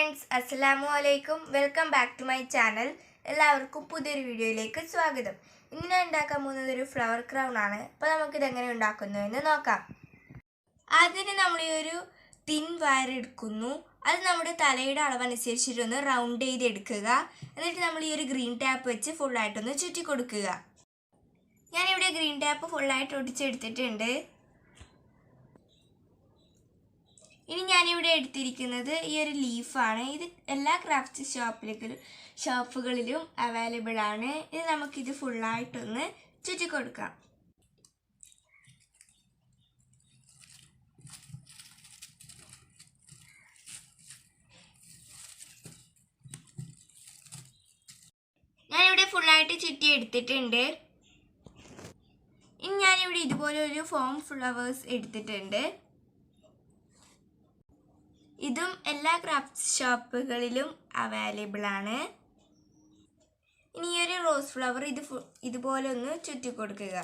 Friends, അസ്സലാമു അലൈക്കും. Welcome back to my channel. എല്ലാവർക്കും പുതിയൊരു വീഡിയോയിലേക്ക് സ്വാഗതം. ഇന്ന് ഞാൻ ഉണ്ടാക്കാൻ പോകുന്നത് ഒരു ഫ്ലവർ ക്രൗൺ ആണ്. അപ്പോൾ നമുക്കിത് എങ്ങനെ ഉണ്ടാക്കുന്നു എന്ന് നോക്കാം. അതിന് നമ്മൾ ഈ ഒരു തിൻ വയർ എടുക്കുന്നു. അത് നമ്മുടെ തലയുടെ അളവനുസരിച്ചിട്ടൊന്ന് റൗണ്ട് ചെയ്തെടുക്കുക. എന്നിട്ട് നമ്മൾ ഈ ഒരു ഗ്രീൻ ടാപ്പ് വെച്ച് ഫുള്ളായിട്ടൊന്ന് ചുറ്റി കൊടുക്കുക. ഞാനിവിടെ ഗ്രീൻ ടാപ്പ് ഫുള്ളായിട്ട് ഒട്ടിച്ചെടുത്തിട്ടുണ്ട്. ഇനി ഞാനിവിടെ എടുത്തിരിക്കുന്നത് ഈ ഒരു ലീഫാണ്. ഇത് എല്ലാ ക്രാഫ്റ്റ് ഷോപ്പുകളിലും അവൈലബിൾ ആണ്. ഇത് നമുക്കിത് ഫുള്ളായിട്ടൊന്ന് ചുറ്റി കൊടുക്കാം. ഞാനിവിടെ ഫുള്ളായിട്ട് ചുറ്റി എടുത്തിട്ടുണ്ട്. ഇനി ഞാനിവിടെ ഇതുപോലെ ഒരു ഫോം ഫ്ലവേഴ്സ് എടുത്തിട്ടുണ്ട്. ഇതും എല്ലാ ക്രാഫ്റ്റ് ഷോപ്പുകളിലും അവൈലബിൾ ആണ്. ഇനി ഈ ഒരു റോസ് ഫ്ലവർ ഇതുപോലെ ഒന്ന് ചുറ്റി കൊടുക്കുക.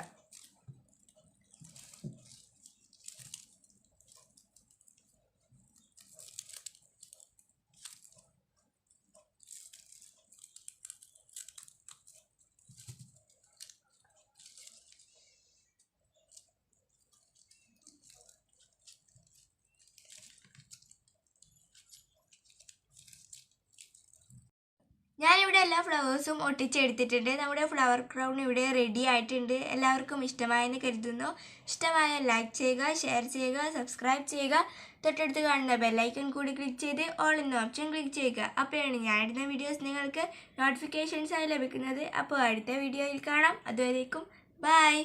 ഞാനിവിടെ എല്ലാ ഫ്ലവേഴ്സും ഒട്ടിച്ചെടുത്തിട്ടുണ്ട്. നമ്മുടെ ഫ്ലവർ ക്രൗൺ ഇവിടെ റെഡി ആയിട്ടുണ്ട്. എല്ലാവർക്കും ഇഷ്ടമായെന്ന് കരുതുന്നു. ഇഷ്ടമായ ലൈക്ക് ചെയ്യുക, ഷെയർ ചെയ്യുക, സബ്സ്ക്രൈബ് ചെയ്യുക. തൊട്ടടുത്ത് കാണുന്ന ബെല്ലൈക്കൺ കൂടി ക്ലിക്ക് ചെയ്ത് ഓൾ എന്ന ഓപ്ഷൻ ക്ലിക്ക് ചെയ്യുക. അപ്പോഴാണ് ഞാൻ ഇടുന്ന വീഡിയോസ് നിങ്ങൾക്ക് നോട്ടിഫിക്കേഷൻസായി ലഭിക്കുന്നത്. അപ്പോൾ അടുത്ത വീഡിയോയിൽ കാണാം. അതുവരേക്കും ബൈ.